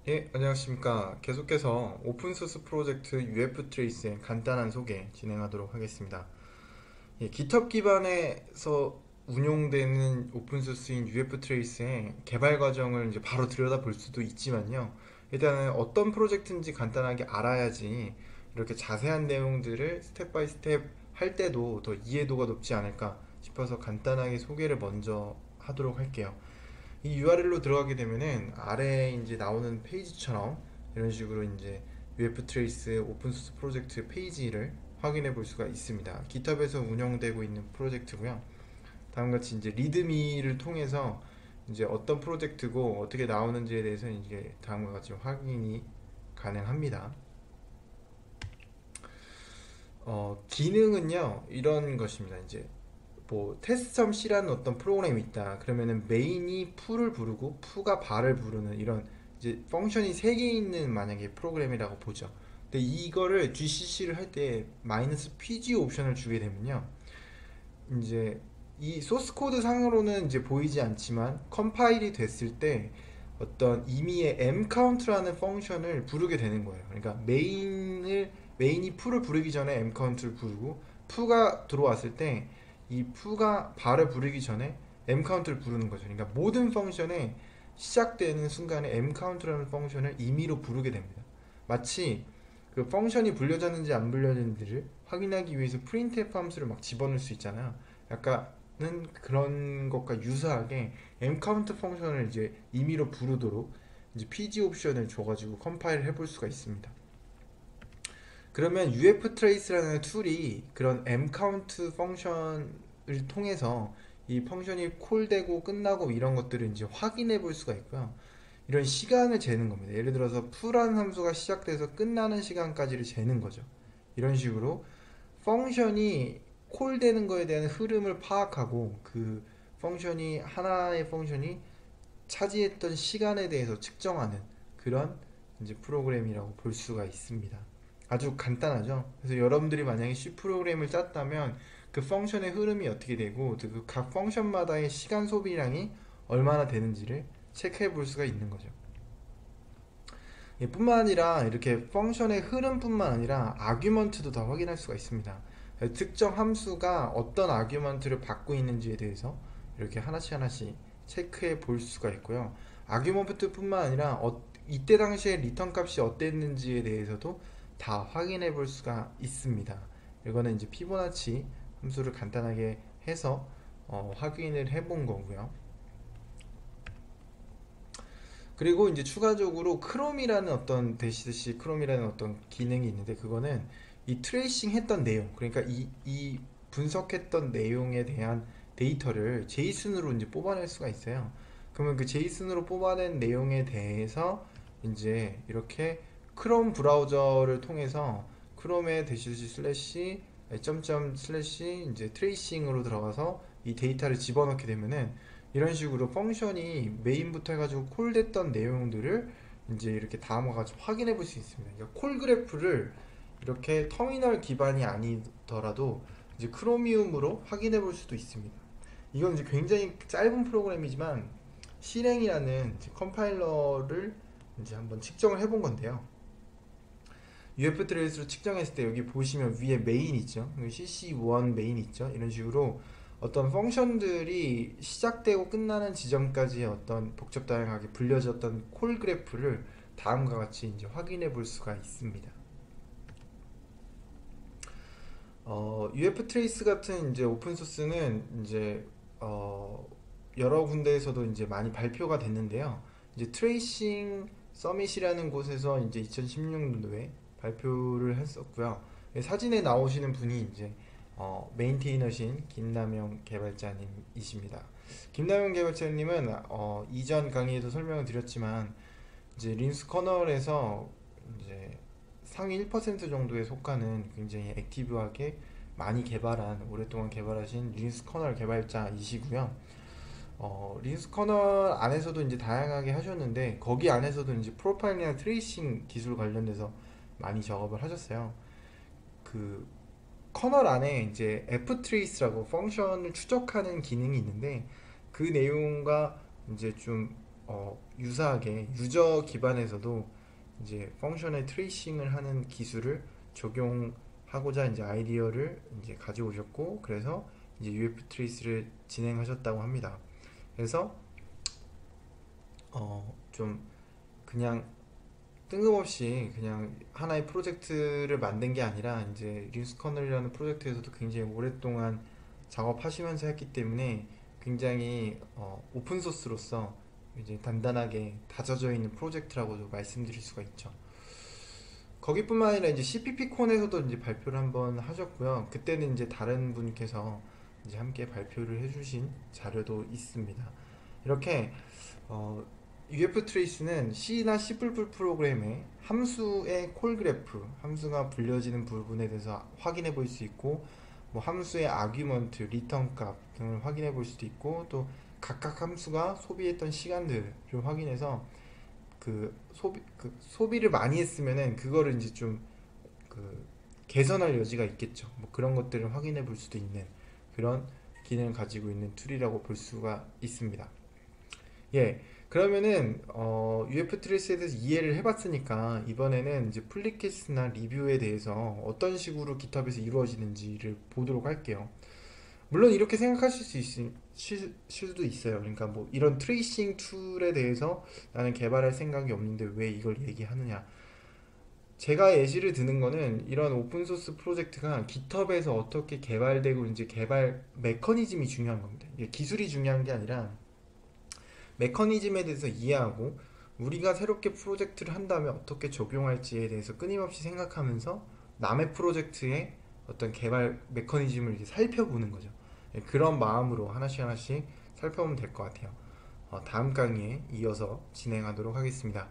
예, 안녕하십니까. 계속해서 오픈소스 프로젝트 UF트레이스의 간단한 소개 진행하도록 하겠습니다. 예, GitHub 기반에서 운용되는 오픈소스인 UF트레이스의 개발 과정을 이제 바로 들여다볼 수도 있지만요. 일단은 어떤 프로젝트인지 간단하게 알아야지 이렇게 자세한 내용들을 스텝 바이 스텝 할 때도 더 이해도가 높지 않을까 싶어서 간단하게 소개를 먼저 하도록 할게요. 이 URL로 들어가게 되면은 아래에 이제 나오는 페이지처럼 이런 식으로 이제 UF 트레이스 오픈소스 프로젝트 페이지를 확인해 볼 수가 있습니다. GitHub에서 운영되고 있는 프로젝트고요. 다음과 같이 이제 리드미를 통해서 이제 어떤 프로젝트고 어떻게 나오는지에 대해서 이제 다음과 같이 확인이 가능합니다. 기능은요 이런 것입니다. 이제 뭐 test.c라는 어떤 프로그램이 있다 그러면은 메인이 풀을 부르고 푸가 발을 부르는 이런 이제 펑션이 3개 있는 만약에 프로그램이라고 보죠. 근데 이거를 GCC를 할 때 -pg 옵션을 주게 되면요 이제 이 소스 코드 상으로는 이제 보이지 않지만 컴파일이 됐을 때 어떤 임의의 mcount라는 펑션을 부르게 되는 거예요. 그러니까 메인이 풀을 부르기 전에 mcount를 부르고 푸가 들어왔을 때 이 푸가 발을 부르기 전에 mcount를 부르는 거죠. 그러니까 모든 펑션에 시작되는 순간에 mcount라는 펑션을 임의로 부르게 됩니다. 마치 그 펑션이 불려졌는지 안 불려졌는지를 확인하기 위해서 printf 함수를 막 집어넣을 수 있잖아요. 약간은 그런 것과 유사하게 mcount 펑션을 이제 임의로 부르도록 이제 pg 옵션을 줘가지고 컴파일을 해볼 수가 있습니다. 그러면 uftrace라는 툴이 그런 mcount 펑션을 통해서 이 펑션이 콜되고 끝나고 이런 것들을 이제 확인해 볼 수가 있고요. 이런 시간을 재는 겁니다. 예를 들어서 풀한 함수가 시작돼서 끝나는 시간까지를 재는 거죠. 이런 식으로 펑션이 콜되는 거에 대한 흐름을 파악하고 그 펑션이 하나의 펑션이 차지했던 시간에 대해서 측정하는 그런 이제 프로그램이라고 볼 수가 있습니다. 아주 간단하죠. 그래서 여러분들이 만약에 C 프로그램을 짰다면 그 펑션의 흐름이 어떻게 되고 그 각 펑션마다의 시간 소비량이 얼마나 되는지를 체크해 볼 수가 있는 거죠. 뿐만 아니라 이렇게 펑션의 흐름뿐만 아니라 아규먼트도 다 확인할 수가 있습니다. 특정 함수가 어떤 아규먼트를 받고 있는지에 대해서 이렇게 하나씩 하나씩 체크해 볼 수가 있고요. 아규먼트뿐만 아니라 이때 당시에 리턴 값이 어땠는지에 대해서도 다 확인해 볼 수가 있습니다. 이거는 이제 피보나치 함수를 간단하게 해서 확인을 해 본 거고요. 그리고 이제 추가적으로 크롬이라는 어떤 대시시 크롬이라는 어떤 기능이 있는데 그거는 이 트레이싱 했던 내용 그러니까 이 분석했던 내용에 대한 데이터를 제이슨으로 이제 뽑아낼 수가 있어요. 그러면 그 제이슨으로 뽑아낸 내용에 대해서 이제 이렇게 크롬 브라우저를 통해서 크롬의 대시시 슬래시 점점 슬래시 이제 트레이싱으로 들어가서 이 데이터를 집어넣게 되면은 이런 식으로 펑션이 메인부터 해가지고 콜됐던 내용들을 이제 이렇게 다음과 같이 확인해 볼 수 있습니다. 그러니까 콜 그래프를 이렇게 터미널 기반이 아니더라도 이제 크로미움으로 확인해 볼 수도 있습니다. 이건 이제 굉장히 짧은 프로그램이지만 실행이라는 이제 컴파일러를 이제 한번 측정을 해본 건데요. UF 트레이스로 측정했을 때 여기 보시면 위에 메인 있죠. CC1 메인 있죠. 이런 식으로 어떤 펑션들이 시작되고 끝나는 지점까지의 어떤 복잡 다양하게 불려졌던 콜 그래프를 다음과 같이 이제 확인해 볼 수가 있습니다. UF 트레이스 같은 이제 오픈 소스는 이제 여러 군데에서도 이제 많이 발표가 됐는데요. 이제 트레이싱 서밋이라는 곳에서 이제 2016년도에 발표를 했었고요. 사진에 나오시는 분이 이제 메인테이너신 김남영 개발자님이십니다. 김남영 개발자님은 이전 강의에도 설명을 드렸지만 이제 린스 커널에서 이제 상위 1% 정도에 속하는 굉장히 액티브하게 많이 개발한 오랫동안 개발하신 린스 커널 개발자이시고요. 린스 커널 안에서도 이제 다양하게 하셨는데 거기 안에서도 이제 프로파일이나 트레이싱 기술 관련돼서 많이 작업을 하셨어요. 그 커널 안에 이제 ftrace라고 펑션을 추적하는 기능이 있는데 그 내용과 이제 좀 유사하게 유저 기반에서도 이제 펑셔널 트레이싱을 하는 기술을 적용하고자 이제 아이디어를 이제 가져오셨고, 그래서 이제 UF 트레이스를 진행하셨다고 합니다. 그래서 좀 그냥 뜬금없이 그냥 하나의 프로젝트를 만든 게 아니라 이제 린스 커널이라는 프로젝트에서도 굉장히 오랫동안 작업하시면서 했기 때문에 굉장히 오픈 소스로서 이제 단단하게 다져져 있는 프로젝트라고도 말씀드릴 수가 있죠. 거기뿐만 아니라 이제 CPP 콘에서도 이제 발표를 한번 하셨고요. 그때는 이제 다른 분께서 이제 함께 발표를 해주신 자료도 있습니다. 이렇게 UF 트레이스는 C나 C++ 프로그램의 함수의 콜 그래프, 함수가 불려지는 부분에 대해서 확인해 볼 수 있고, 뭐 함수의 아규먼트, 리턴 값 등을 확인해 볼 수도 있고, 또 각각 함수가 소비했던 시간들을 확인해서 소비를 많이 했으면은 그거를 이제 좀 개선할 여지가 있겠죠. 뭐 그런 것들을 확인해 볼 수도 있는 그런 기능을 가지고 있는 툴이라고 볼 수가 있습니다. 예, 그러면은 UF 트레이스에 대해서 이해를 해봤으니까 이번에는 이제 플리캐스나 리뷰에 대해서 어떤 식으로 GitHub에서 이루어지는지를 보도록 할게요. 물론 이렇게 생각하실 수도 있어요. 그러니까 뭐 이런 트레이싱 툴에 대해서 나는 개발할 생각이 없는데 왜 이걸 얘기하느냐. 제가 예시를 드는 거는 이런 오픈소스 프로젝트가 GitHub에서 어떻게 개발되고 이제 개발 메커니즘이 중요한 겁니다. 이게 기술이 중요한 게 아니라 메커니즘에 대해서 이해하고 우리가 새롭게 프로젝트를 한다면 어떻게 적용할지에 대해서 끊임없이 생각하면서 남의 프로젝트의 어떤 개발 메커니즘을 이제 살펴보는 거죠. 예, 그런 마음으로 하나씩 하나씩 살펴보면 될 것 같아요. 다음 강의에 이어서 진행하도록 하겠습니다.